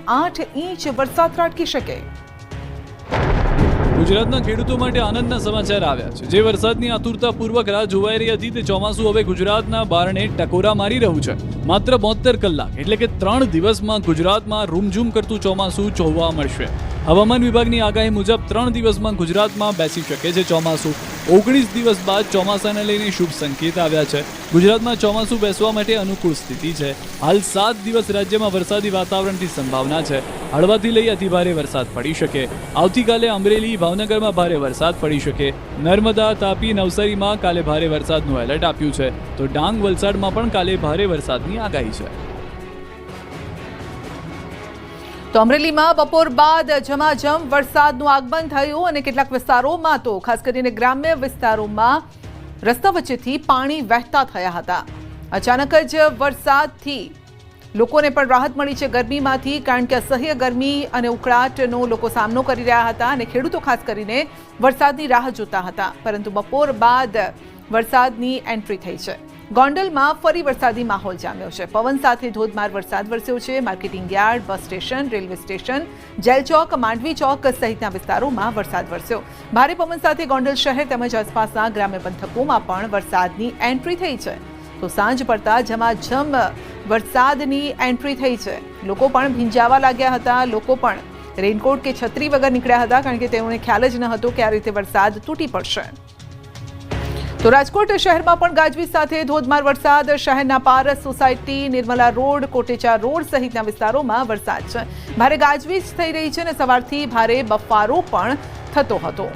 8 inch વરસાદ ત્રાટકી શકે। ગુજરાતના ખેડૂતો માટે આનંદના સમાચાર આવ્યા છે। જે વરસાદની આતુરતાપૂર્વક રાહ જોવાઈ રહી હતી તે ચોમાસું હવે ગુજરાતના બારણે ટકોરા મારી રહ્યું છે। માત્ર 72 કલાક એટલે કે 3 દિવસમાં ગુજરાતમાં રૂમઝૂમ કરતું ચોમાસું જોવા મળશે। હવામાન વિભાગની આગાહી મુજબ 3 દિવસમાં ગુજરાતમાં બેસી શકે છે ચોમાસું। 19 દિવસ બાદ ચોમાસાને લઈને શુભ સંકેત આવ્યા છે। ગુજરાતમાં ચોમાસું બેસવા માટે અનુકૂળ સ્થિતિ છે। હાલ 7 દિવસ રાજ્યમાં વરસાદી વાતાવરણની સંભાવના છે। હળવાથી લઈ અતિભારે વરસાદ પડી શકે। આવતીકાલે અમરેલી ભાવનગરમાં ભારે વરસાદ પડી શકે। નર્મદા તાપી નવસારીમાં કાલે ભારે વરસાદનું એલર્ટ આપ્યું છે તો ડાંગ વલસાડમાં પણ કાલે ભારે વરસાદની આગાહી છે। તો અમરેલીમાં બપોર બાદ ઝમાઝમ વરસાદનું આગમન થયું અને કેટલાક વિસ્તારોમાં તો ખાસ કરીને ગ્રામ્ય વિસ્તારોમાં રસ્તા વચ્ચેથી પાણી વહેતા થયા હતા। અચાનક જ વરસાદથી લોકોને પણ રાહત મળી છે ગરમીમાંથી, કારણ કે અસહ્ય ગરમી અને ઉકળાટનો લોકો સામનો કરી રહ્યા હતા અને ખેડૂતો ખાસ કરીને વરસાદની રાહ જોતા હતા। પરંતુ બપોર બાદ વરસાદની એન્ટ્રી થઈ છે। ગોંડલમાં ફરી વરસાદી માહોલ જામ્યો છે। પવન સાથે ધોધમાર વરસાદ વરસ્યો છે। Marketing yard, bus station, railway station, jail Chowk, Mandvi Chowk સહિતના વિસ્તારોમાં વરસાદ વરસ્યો। ભારે પવન સાથે ગોંડલ શહેર તેમજ આસપાસના ગ્રામ્ય પંથકોમાં પણ વરસાદની એન્ટ્રી થઈ છે। તો સાંજ પડતા ઝમાઝમ વરસાદની એન્ટ્રી થઈ છે। લોકો પણ ભીંજાવા લાગ્યા હતા। લોકો પણ રેનકોટ કે છત્રી વગર નીકળ્યા હતા, કારણ કે તેઓને ખ્યાલ જ ન હતો કે આ રીતે વરસાદ તૂટી પડશે। તો રાજકોટ શહેરમાં પણ ગાજવીજ સાથે ધોધમાર વરસાદ। શહેરના Paras society, Nirmala road, Kotecha road સહિતના વિસ્તારોમાં વરસાદ છે। ભારે ગાજવીજ થઈ રહી છે અને સવારથી ભારે બફારો પણ થતો હતો।